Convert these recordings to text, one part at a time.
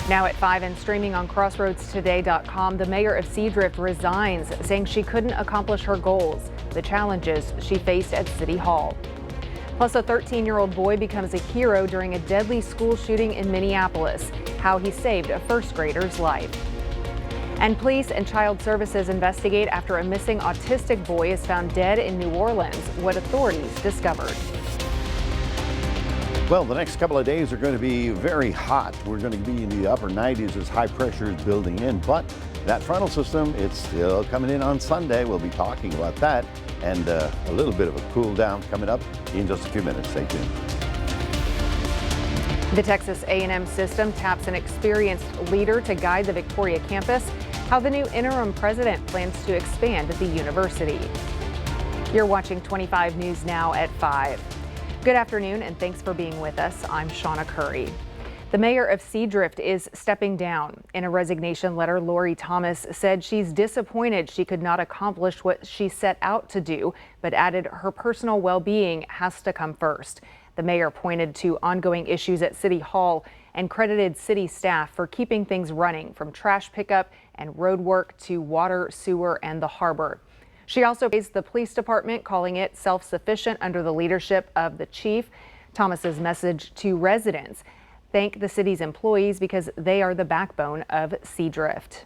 Now at 5 and streaming on CrossroadsToday.com, the mayor of Seadrift resigns, saying she couldn't accomplish her goals, the challenges she faced at City Hall. Plus, a 13-year-old boy becomes a hero during a deadly school shooting in Minneapolis, how he saved a first grader's life. And police and child services investigate after a missing autistic boy is found dead in New Orleans, what authorities discovered. Well, the next couple of days are going to be very hot. We're going to be in the upper 90s as high pressure is building in, but that frontal system, it's still coming in on Sunday. We'll be talking about that and a little bit of a cool down coming up in just a few minutes. Stay tuned. The Texas A&M system taps an experienced leader to guide the Victoria campus, how the new interim president plans to expand the university. You're watching 25 News Now at 5. Good afternoon and thanks for being with us. I'm Shauna Curry. The mayor of Seadrift is stepping down. In a resignation letter, Lori Thomas said she's disappointed she could not accomplish what she set out to do, but added her personal well-being has to come first. The mayor pointed to ongoing issues at City Hall and credited city staff for keeping things running, from trash pickup and road work to water, sewer, and the harbor. She also praised the police department, calling it self-sufficient under the leadership of the chief. Thomas's message to residents: thank the city's employees because they are the backbone of Seadrift.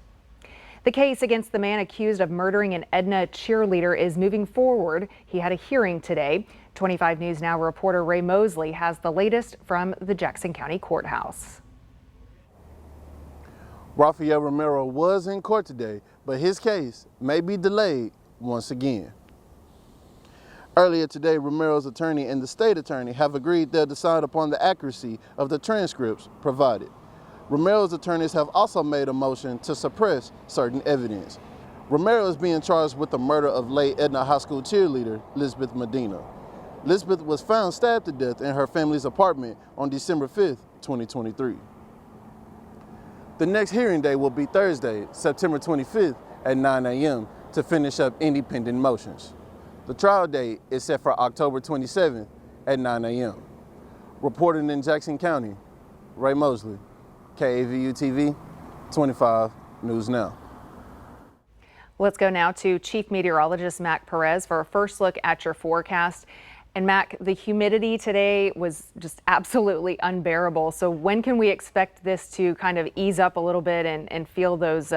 The case against the man accused of murdering an Edna cheerleader is moving forward. He had a hearing today. 25 News Now reporter Ray Mosley has the latest from the Jackson County Courthouse. Rafael Romero was in court today, but his case may be delayed once again. Earlier today, Romero's attorney and the state attorney have agreed they'll decide upon the accuracy of the transcripts provided. Romero's attorneys have also made a motion to suppress certain evidence. Romero is being charged with the murder of late Edna High School cheerleader Lisbeth Medina. Lisbeth was found stabbed to death in her family's apartment on December 5th, 2023. The next hearing day will be Thursday, September 25th at 9 a.m. to finish up any pending motions. The trial date is set for October 27th at 9 a.m. Reporting in Jackson County, Ray Mosley, KAVU TV, 25 News Now. Let's go now to Chief Meteorologist Mac Perez for a first look at your forecast. And Mac, the humidity today was just absolutely unbearable. So when can we expect this to kind of ease up a little bit and feel those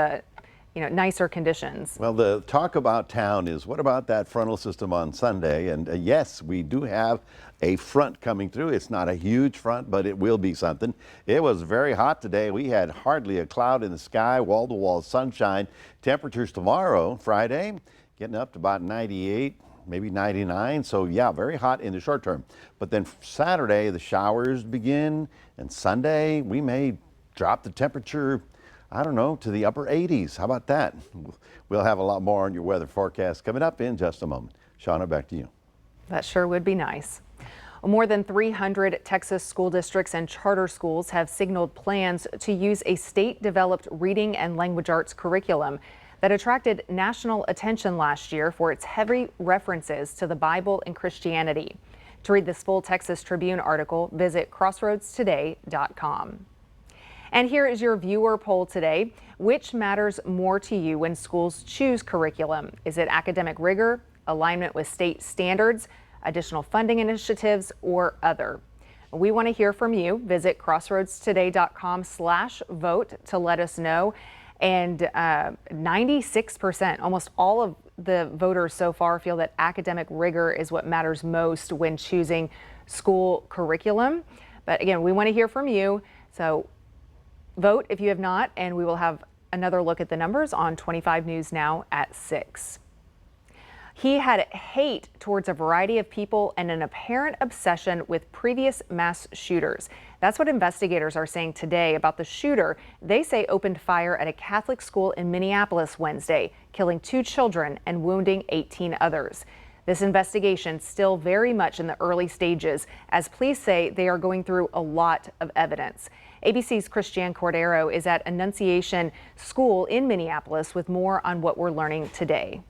nicer conditions? Well, the talk about town is, what about that frontal system on Sunday? And yes, we do have a front coming through. It's not a huge front, but it will be something. It was very hot today. We had hardly a cloud in the sky, wall-to-wall sunshine. Temperatures tomorrow, Friday, getting up to about 98, maybe 99. So yeah, very hot in the short term. But then Saturday, the showers begin, and Sunday, we may drop the temperature, I don't know, to the upper 80s. How about that? We'll have a lot more on your weather forecast coming up in just a moment. Shauna, back to you. That sure would be nice. More than 300 Texas school districts and charter schools have signaled plans to use a state-developed reading and language arts curriculum that attracted national attention last year for its heavy references to the Bible and Christianity. To read this full Texas Tribune article, visit CrossroadsToday.com. And here is your viewer poll today. Which matters more to you when schools choose curriculum? Is it academic rigor, alignment with state standards, additional funding initiatives, or other? We want to hear from you. Visit CrossroadsToday.com/vote to let us know. And 96%, almost all of the voters so far, feel that academic rigor is what matters most when choosing school curriculum. But again, we want to hear from you. So vote if you have not, and we will have another look at the numbers on 25 News Now at 6. He had hate towards a variety of people and an apparent obsession with previous mass shooters. That's what investigators are saying today about the shooter they say opened fire at a Catholic school in Minneapolis Wednesday, killing 2 children and wounding 18 others. This investigation still very much in the early stages, as police say they are going through a lot of evidence. ABC's Christiane Cordero is at Annunciation School in Minneapolis with more on what we're learning today.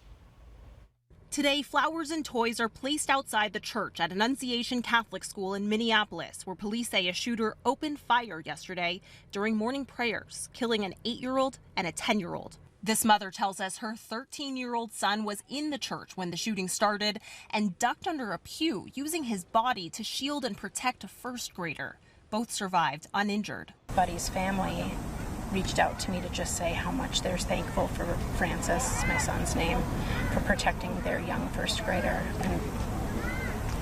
Today, flowers and toys are placed outside the church at Annunciation Catholic School in Minneapolis, where police say a shooter opened fire yesterday during morning prayers, killing an 8-year-old and a 10-year-old. This mother tells us her 13-year-old son was in the church when the shooting started and ducked under a pew, using his body to shield and protect a first grader. Both survived uninjured. Buddy's family reached out to me to just say how much they're thankful for Francis, my son's name, for protecting their young first grader. And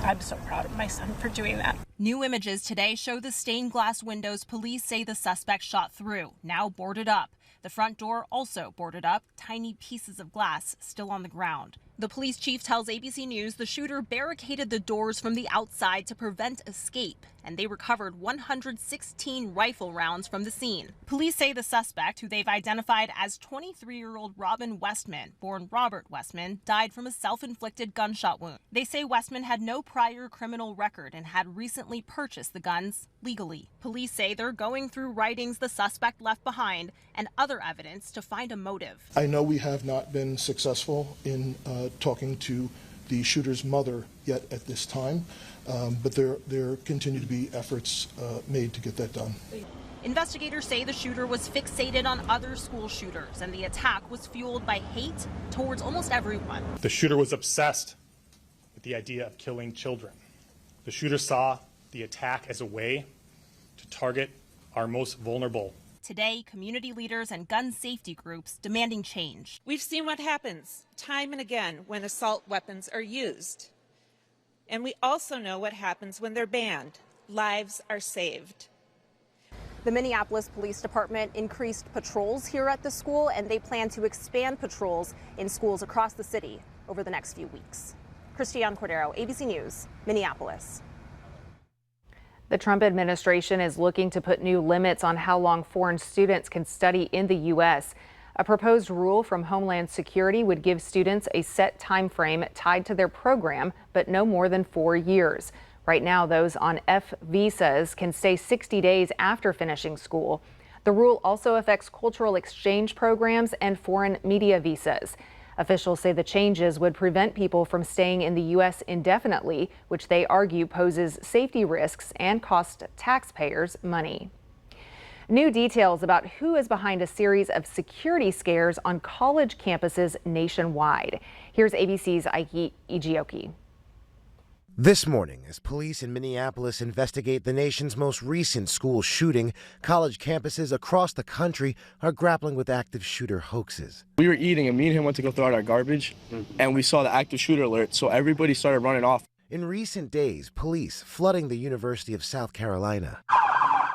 I'm so proud of my son for doing that. New images today show the stained glass windows police say the suspect shot through, now boarded up. The front door also boarded up, tiny pieces of glass still on the ground. The police chief tells ABC News the shooter barricaded the doors from the outside to prevent escape, and they recovered 116 rifle rounds from the scene. Police say the suspect, who they've identified as 23-year-old Robin Westman, born Robert Westman, died from a self-inflicted gunshot wound. They say Westman had no prior criminal record and had recently purchased the guns legally. Police say they're going through writings the suspect left behind and other evidence to find a motive. I know we have not been successful in talking to the shooter's mother yet at this time, but there continue to be efforts made to get that done. Investigators say the shooter was fixated on other school shooters, and the attack was fueled by hate towards almost everyone. The shooter was obsessed with the idea of killing children. The shooter saw the attack as a way to target our most vulnerable. Today, community leaders and gun safety groups demanding change. We've seen what happens time and again when assault weapons are used. And we also know what happens when they're banned. Lives are saved. The Minneapolis Police Department increased patrols here at the school, and they plan to expand patrols in schools across the city over the next few weeks. Christiane Cordero, ABC News, Minneapolis. The Trump administration is looking to put new limits on how long foreign students can study in the U.S. A proposed rule from Homeland Security would give students a set time frame tied to their program, but no more than 4 years. Right now, those on F visas can stay 60 days after finishing school. The rule also affects cultural exchange programs and foreign media visas. Officials say the changes would prevent people from staying in the U.S. indefinitely, which they argue poses safety risks and cost taxpayers money. New details about who is behind a series of security scares on college campuses nationwide. Here's ABC's Ike Ijioke. This morning, as police in Minneapolis investigate the nation's most recent school shooting, college campuses across the country are grappling with active shooter hoaxes. We were eating and me and him went to go throw out our garbage and we saw the active shooter alert, so everybody started running off. In recent days, police flooding the University of South Carolina,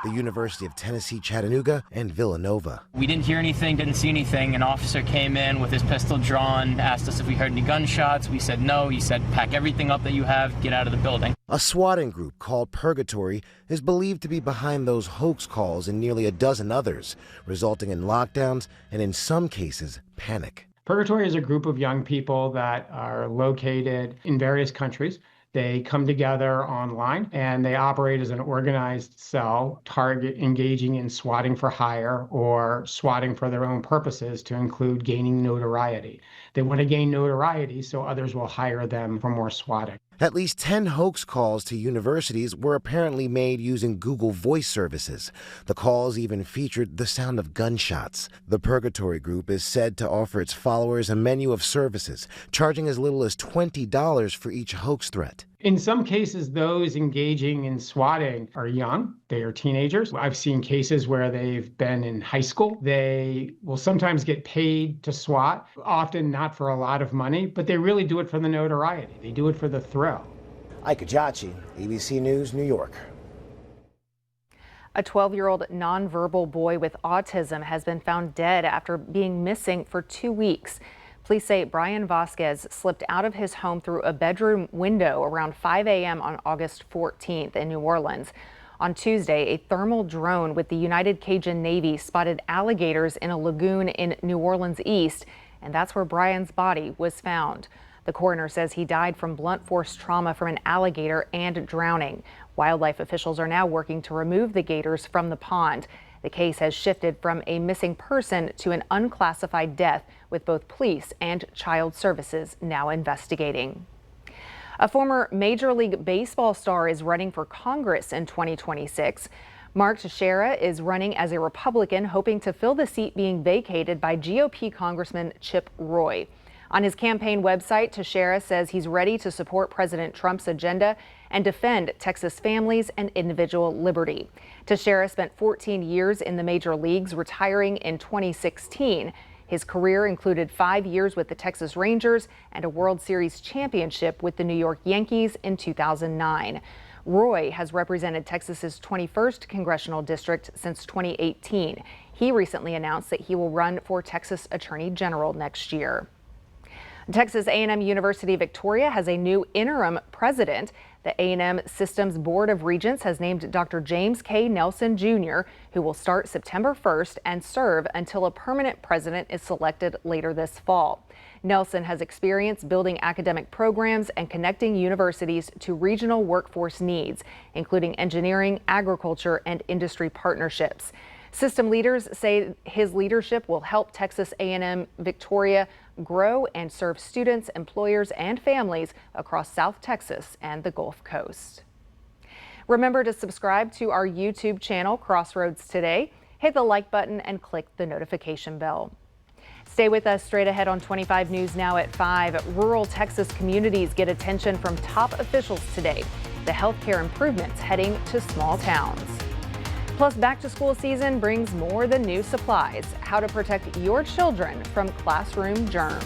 the University of Tennessee, Chattanooga, and Villanova. We didn't hear anything, didn't see anything. An officer came in with his pistol drawn, asked us if we heard any gunshots. We said no. He said, pack everything up that you have, get out of the building. A swatting group called Purgatory is believed to be behind those hoax calls and nearly a dozen others, resulting in lockdowns and, in some cases, panic. Purgatory is a group of young people that are located in various countries. They come together online and they operate as an organized cell, engaging in swatting for hire or swatting for their own purposes to include gaining notoriety. They want to gain notoriety so others will hire them for more swatting. At least 10 hoax calls to universities were apparently made using Google Voice services. The calls even featured the sound of gunshots. The Purgatory Group is said to offer its followers a menu of services, charging as little as $20 for each hoax threat. In some cases, those engaging in swatting are young. They are teenagers. I've seen cases where they've been in high school. They will sometimes get paid to swat, often not for a lot of money, but they really do it for the notoriety. They do it for the thrill. Ike Ijioke, ABC News, New York. A 12-year-old nonverbal boy with autism has been found dead after being missing for 2 weeks. Police say Brian Vasquez slipped out of his home through a bedroom window around 5 a.m. on August 14th in New Orleans. On Tuesday, a thermal drone with the United Cajun Navy spotted alligators in a lagoon in New Orleans East, and that's where Brian's body was found. The coroner says he died from blunt force trauma from an alligator and drowning. Wildlife officials are now working to remove the gators from the pond. The case has shifted from a missing person to an unclassified death, with both police and child services now investigating. A former Major League Baseball star is running for Congress in 2026. Mark Teixeira is running as a Republican, hoping to fill the seat being vacated by GOP Congressman Chip Roy. On his campaign website, Teixeira says he's ready to support President Trump's agenda and defend Texas families and individual liberty. Teixeira spent 14 years in the major leagues, retiring in 2016. His career included 5 years with the Texas Rangers and a World Series championship with the New York Yankees in 2009. Roy has represented Texas's 21st congressional district since 2018. He recently announced that he will run for Texas Attorney General next year. Texas A&M University Victoria has a new interim president. The A&M Systems Board of Regents has named Dr. James K. Nelson Jr., who will start September 1st and serve until a permanent president is selected later this fall. Nelson has experience building academic programs and connecting universities to regional workforce needs, including engineering, agriculture, and industry partnerships. System leaders say his leadership will help Texas A&M Victoria grow and serve students, employers, and families across South Texas and the Gulf Coast. Remember to subscribe to our YouTube channel, Crossroads Today. Hit the like button and click the notification bell. Stay with us straight ahead on 25 News Now at 5. Rural Texas communities get attention from top officials today. The healthcare improvements heading to small towns. Plus, back to school season brings more than new supplies. How to protect your children from classroom germs.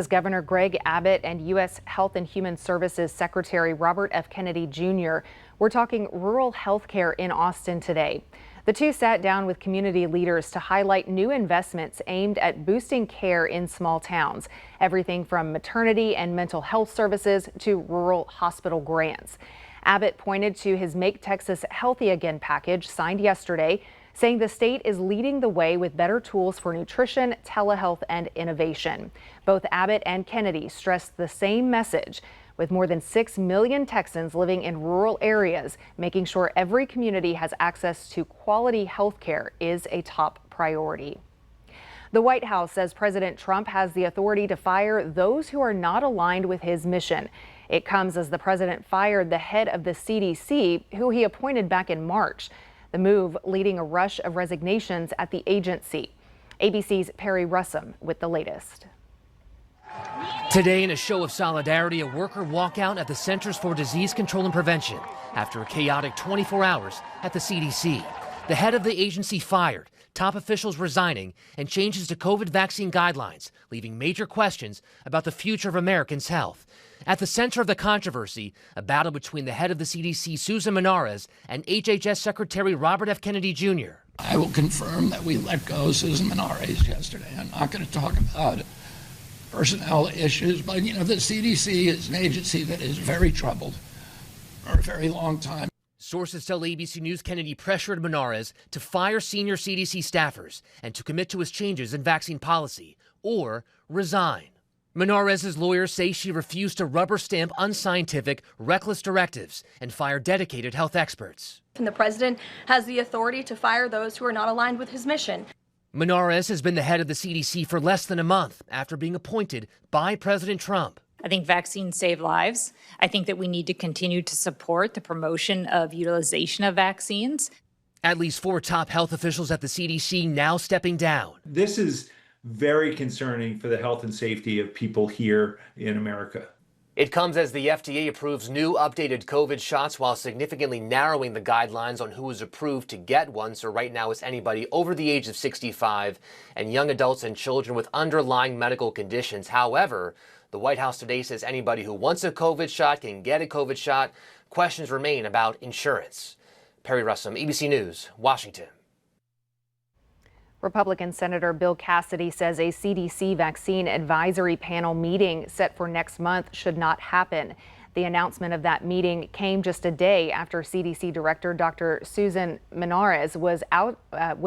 Governor Greg Abbott and U.S. Health and Human Services Secretary Robert F. Kennedy Jr. were talking rural health care in Austin today. The two sat down with community leaders to highlight new investments aimed at boosting care in small towns, everything from maternity and mental health services to rural hospital grants. Abbott pointed to his Make Texas Healthy Again package signed yesterday, saying the state is leading the way with better tools for nutrition, telehealth, and innovation. Both Abbott and Kennedy stressed the same message. With more than 6 million Texans living in rural areas, making sure every community has access to quality health care is a top priority. The White House says President Trump has the authority to fire those who are not aligned with his mission. It comes as the president fired the head of the CDC, who he appointed back in March. The move leading a rush of resignations at the agency. ABC's Perry Russum with the latest. Today, in a show of solidarity, a worker walkout at the Centers for Disease Control and Prevention after a chaotic 24 hours at the CDC. The head of the agency fired, top officials resigning, and changes to COVID vaccine guidelines, leaving major questions about the future of Americans' health. At the center of the controversy, a battle between the head of the CDC, Susan Menares, and HHS Secretary Robert F. Kennedy Jr. I will confirm that we let go Susan Menares yesterday. I'm not going to talk about personnel issues, but the CDC is an agency that is very troubled for a very long time. Sources tell ABC News Kennedy pressured Menares to fire senior CDC staffers and to commit to his changes in vaccine policy or resign. Menares' lawyers say she refused to rubber stamp unscientific, reckless directives and fire dedicated health experts. And the president has the authority to fire those who are not aligned with his mission. Menares has been the head of the CDC for less than a month after being appointed by President Trump. I think vaccines save lives. I think that we need to continue to support the promotion of utilization of vaccines. At least 4 top health officials at the CDC now stepping down. This is very concerning for the health and safety of people here in America. It comes as the FDA approves new updated COVID shots while significantly narrowing the guidelines on who is approved to get one. So right now it's anybody over the age of 65 and young adults and children with underlying medical conditions. However, the White House today says anybody who wants a COVID shot can get a COVID shot. Questions remain about insurance. Perry Russum, ABC News, Washington. Republican Senator Bill Cassidy says a CDC vaccine advisory panel meeting set for next month should not happen. The announcement of that meeting came just a day after CDC Director Dr. Susan Menares was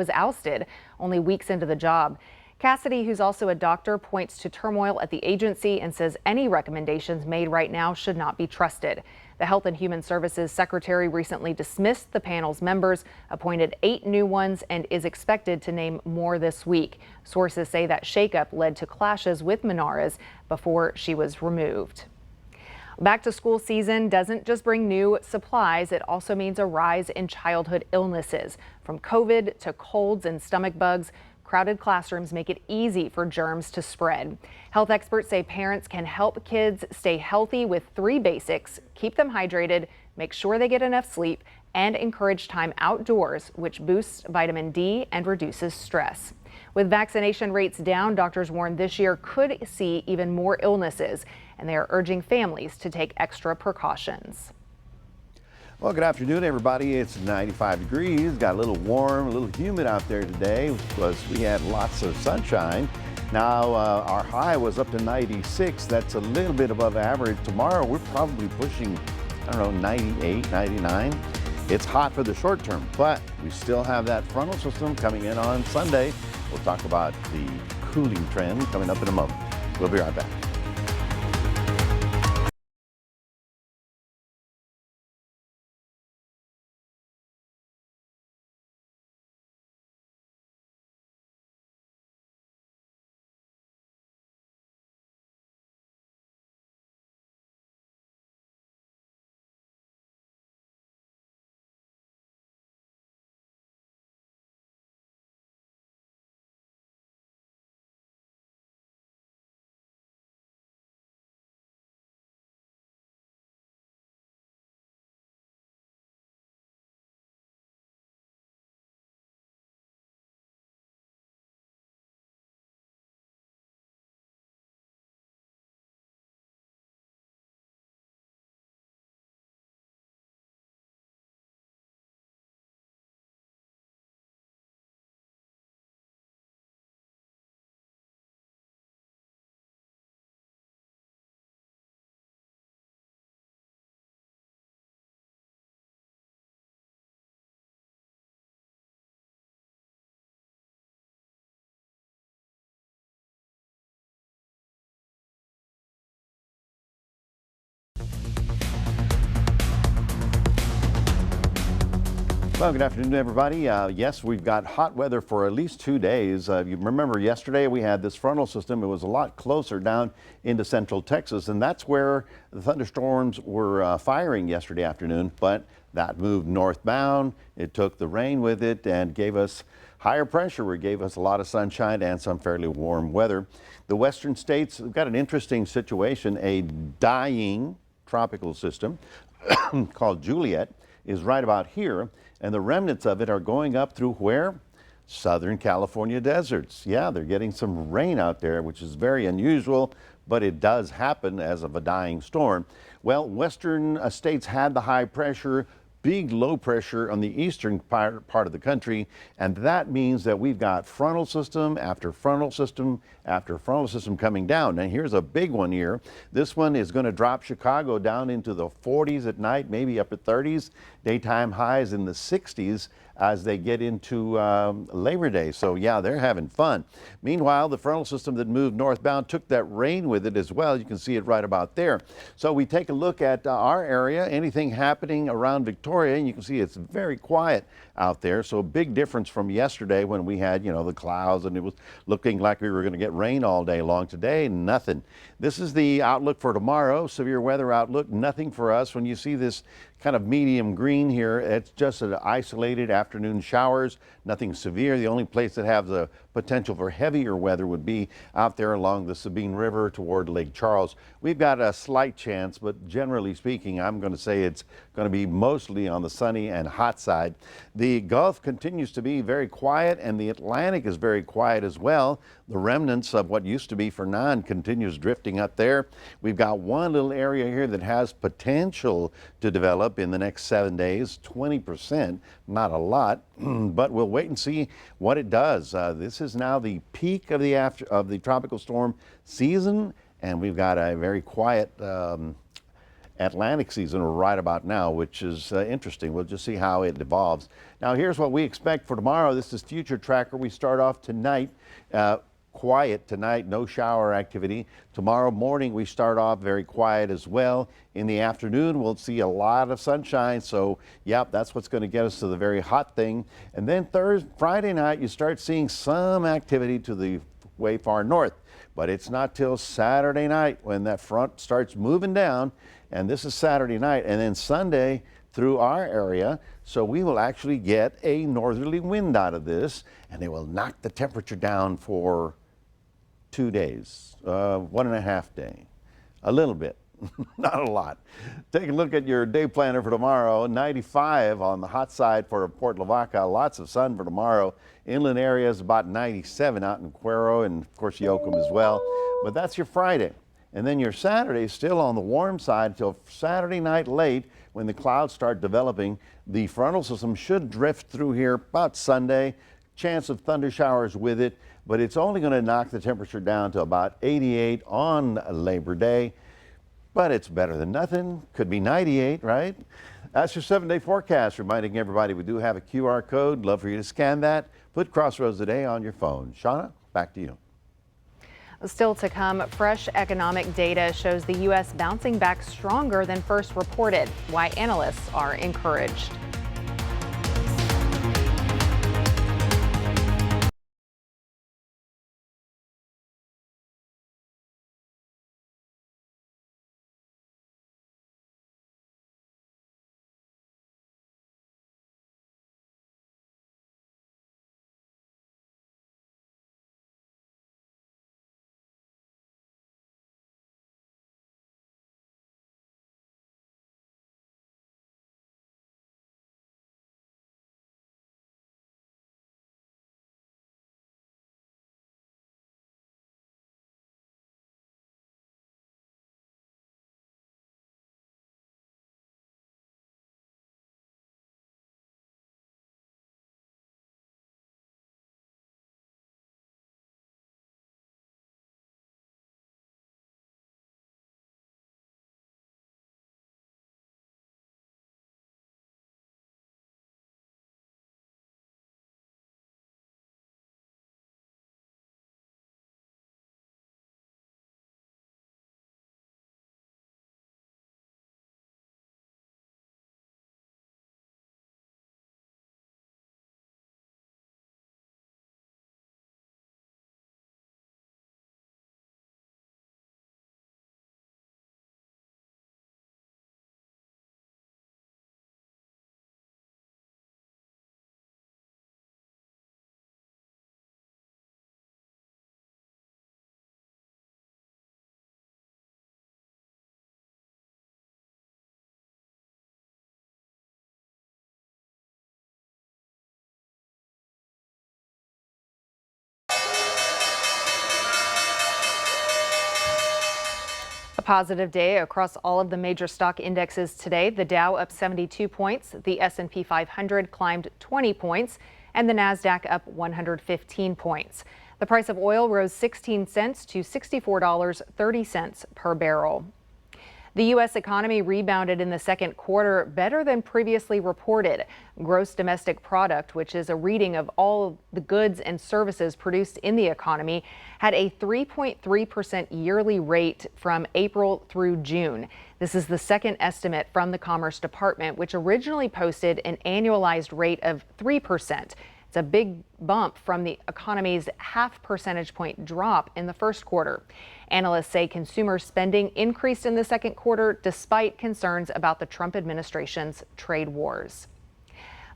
ousted only weeks into the job. Cassidy, who's also a doctor, points to turmoil at the agency and says any recommendations made right now should not be trusted. The Health and Human Services Secretary recently dismissed the panel's members, appointed 8 new ones, and is expected to name more this week. Sources say that shakeup led to clashes with Menares before she was removed. Back to school season doesn't just bring new supplies, it also means a rise in childhood illnesses. From COVID to colds and stomach bugs, crowded classrooms make it easy for germs to spread. Health experts say parents can help kids stay healthy with 3 basics: keep them hydrated, make sure they get enough sleep, and encourage time outdoors, which boosts vitamin D and reduces stress. With vaccination rates down, doctors warn this year could see even more illnesses, and they are urging families to take extra precautions. Well, good afternoon, everybody. It's 95 degrees, got a little warm, a little humid out there today because we had lots of sunshine. Now, our high was up to 96. That's a little bit above average. Tomorrow, we're probably pushing, 98, 99. It's hot for the short term, but we still have that frontal system coming in on Sunday. We'll talk about the cooling trend coming up in a moment. We'll be right back. Well, good afternoon, everybody. Yes, we've got hot weather for at least 2 days. You remember yesterday we had this frontal system. It was a lot closer down into central Texas, and that's where the thunderstorms were firing yesterday afternoon. But that moved northbound. It took the rain with it and gave us higher pressure. It gave us a lot of sunshine and some fairly warm weather. The western states have got an interesting situation. A dying tropical system called Juliet is right about here, and the remnants of it are going up through where? Southern California deserts. Yeah, they're getting some rain out there, which is very unusual, but it does happen as of a dying storm. Well, western states had the high pressure, big low pressure on the eastern part of the country, and that means that we've got frontal system after frontal system after frontal system coming down. And here's a big one here. This one is going to drop Chicago down into the 40s at night, maybe up at 30s. Daytime highs in the 60s as they get into Labor Day. So yeah, they're having fun. Meanwhile, the frontal system that moved northbound took that rain with it as well. You can see it right about there. So we take a look at our area, anything happening around Victoria, and you can see it's very quiet out there. So a big difference from yesterday when we had, you know, the clouds and it was looking like we were going to get rain all day long. Today, nothing. This is the outlook for tomorrow, severe weather outlook, nothing for us. When you see this kind of medium green here, it's just an isolated afternoon showers, nothing severe. The only place that has the potential for heavier weather would be out there along the Sabine River toward Lake Charles. We've got a slight chance, but generally speaking, I'm going to say it's going to be mostly on the sunny and hot side. The Gulf continues to be very quiet, and the Atlantic is very quiet as well. The remnants of what used to be Fernand continues drifting up there. We've got one little area here that has potential to develop in the next 7 days, 20%, not a lot, but we'll wait and see what it does. This is now the peak of the tropical storm season, and we've got a very quiet Atlantic season right about now, which is interesting. We'll just see how it evolves. Now, here's what we expect for tomorrow. This is Future Tracker. We start off tonight. Quiet tonight, no shower activity. Tomorrow morning we start off very quiet as well. In the afternoon we'll see a lot of sunshine, so yep, that's what's going to get us to the very hot thing. And then Friday night you start seeing some activity to the way far north, but it's not till Saturday night when that front starts moving down, and this is Saturday night, and then Sunday through our area. So we will actually get a northerly wind out of this, and it will knock the temperature down for 2 days, 1.5 days, a little bit, not a lot. Take a look at your day planner for tomorrow. 95 on the hot side for Port Lavaca, lots of sun for tomorrow. Inland areas about 97 out in Cuero and of course Yoakum as well. But that's your Friday. And then your Saturday is still on the warm side until Saturday night late when the clouds start developing. The frontal system should drift through here about Sunday. Chance of thunder showers with it, but it's only going to knock the temperature down to about 88 on Labor Day. But it's better than nothing. Could be 98, right? That's your 7-day forecast, reminding everybody we do have a QR code. Love for you to scan that. Put Crossroads Today on your phone. Shauna, back to you. Still to come, fresh economic data shows the U.S. bouncing back stronger than first reported. Why analysts are encouraged. positive day across all of the major stock indexes today. The Dow up 72 points, the S&P 500 climbed 20 points, and the Nasdaq up 115 points. The price of oil rose 16 cents to $64.30 per barrel. The U.S. economy rebounded in the second quarter better than previously reported. Gross domestic product, which is a reading of all the goods and services produced in the economy, had a 3.3% yearly rate from April through June. This is the second estimate from the Commerce Department, which originally posted an annualized rate of 3%. It's a big bump from the economy's half percentage point drop in the first quarter. Analysts say consumer spending increased in the second quarter despite concerns about the Trump administration's trade wars.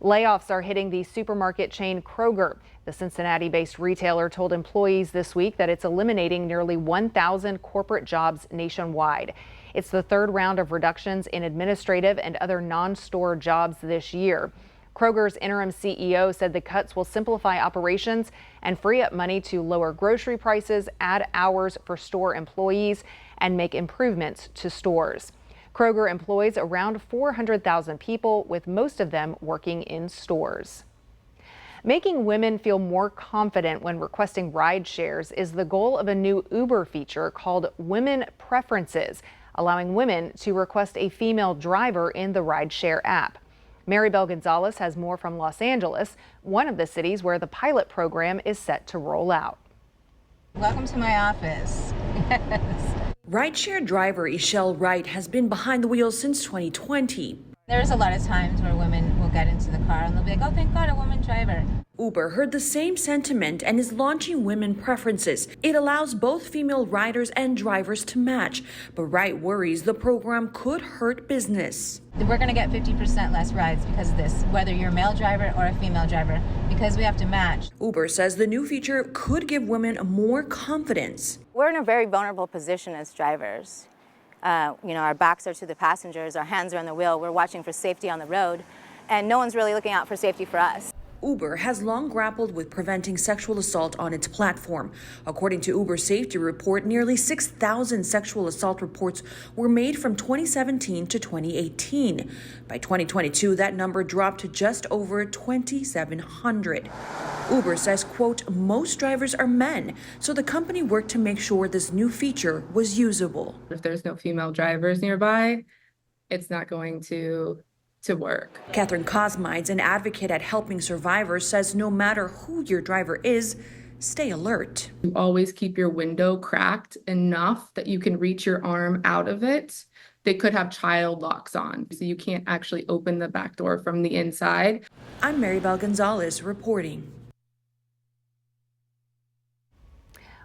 Layoffs are hitting the supermarket chain Kroger. The Cincinnati-based retailer told employees this week that it's eliminating nearly 1,000 corporate jobs nationwide. It's the third round of reductions in administrative and other non-store jobs this year. Kroger's interim CEO said the cuts will simplify operations and free up money to lower grocery prices, add hours for store employees, and make improvements to stores. Kroger employs around 400,000 people, with most of them working in stores. Making women feel more confident when requesting ride shares is the goal of a new Uber feature called Women Preferences, allowing women to request a female driver in the rideshare app. Maribel Gonzalez has more from Los Angeles, one of the cities where the pilot program is set to roll out. Welcome to my office. Yes. Rideshare driver Ishelle Wright has been behind the wheel since 2020. There's a lot of times where women will get into the car and they'll be like, oh, thank God, a woman driver. Uber heard the same sentiment and is launching Women Preferences. It allows both female riders and drivers to match, but Wright worries the program could hurt business. We're going to get 50% less rides because of this, whether you're a male driver or a female driver, because we have to match. Uber says the new feature could give women more confidence. We're in a very vulnerable position as drivers. Our backs are to the passengers, our hands are on the wheel, we're watching for safety on the road, and no one's really looking out for safety for us. Uber has long grappled with preventing sexual assault on its platform. According to Uber's safety report, nearly 6,000 sexual assault reports were made from 2017 to 2018. By 2022, that number dropped to just over 2,700. Uber says, quote, most drivers are men, so the company worked to make sure this new feature was usable. If there's no female drivers nearby, it's not going to work. Catherine Cosmides, an advocate at Helping Survivors, says no matter who your driver is, stay alert. You always keep your window cracked enough that you can reach your arm out of it. They could have child locks on, so you can't actually open the back door from the inside. I'm Maribel Gonzalez reporting.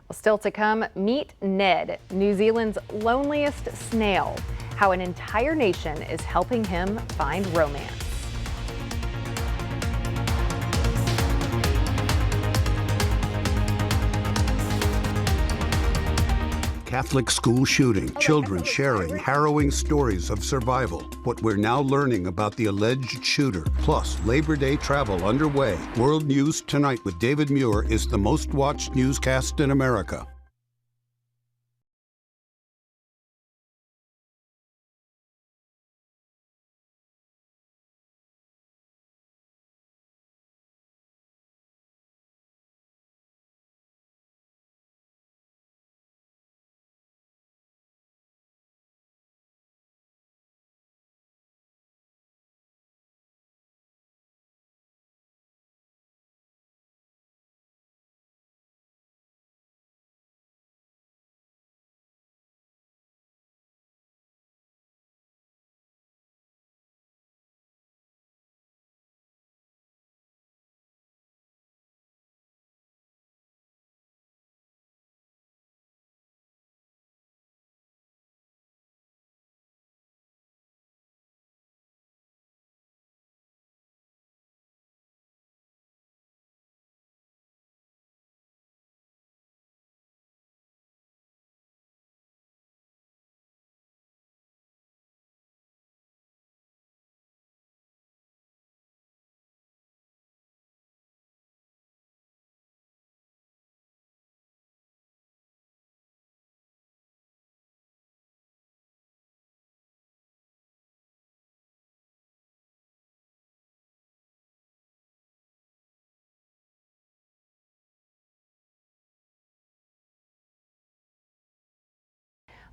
Well, still to come, meet Ned, New Zealand's loneliest snail. How an entire nation is helping him find romance. Catholic school shooting, children sharing harrowing stories of survival. What we're now learning about the alleged shooter, plus Labor Day travel underway. World News Tonight with David Muir is the most watched newscast in America.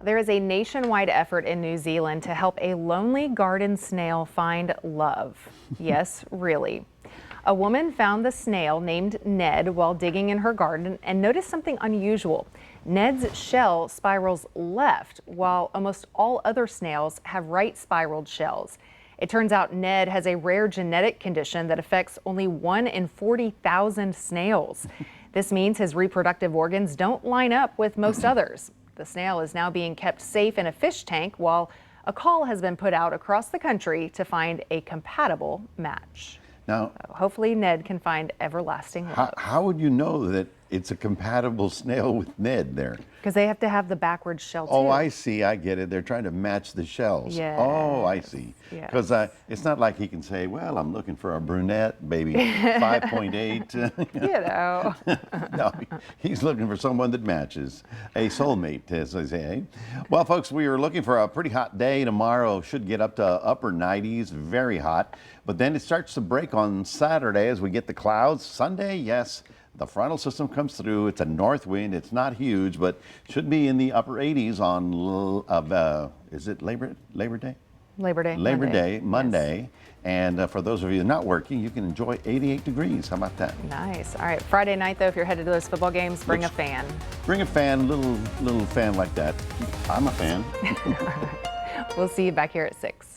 There is a nationwide effort in New Zealand to help a lonely garden snail find love. Yes, really. A woman found the snail named Ned while digging in her garden and noticed something unusual. Ned's shell spirals left, while almost all other snails have right spiraled shells. It turns out Ned has a rare genetic condition that affects only 1 in 40,000 snails. This means his reproductive organs don't line up with most others. The snail is now being kept safe in a fish tank, while a call has been put out across the country to find a compatible match. Now, hopefully Ned can find everlasting love. How would you know that it's a compatible snail with Ned there? Because they have to have the backwards shell too. Oh, I see. I get it. They're trying to match the shells. Yes. Oh, I see. Yes. Because it's not like he can say, well, I'm looking for a brunette, baby, 5.8. You know. No, he's looking for someone that matches. A soulmate, as they say. Well, folks, we are looking for a pretty hot day tomorrow. Should get up to upper 90s, very hot. But then it starts to break on Saturday as we get the clouds. Sunday, yes. The frontal system comes through. It's a north wind. It's not huge, but should be in the upper 80s on, is it Labor Day? Labor Day. Labor Day, Monday. Yes. And for those of you not working, you can enjoy 88 degrees. How about that? Nice. All right. Friday night, though, if you're headed to those football games, bring a fan. Bring a fan, little fan like that. I'm a fan. We'll see you back here at 6.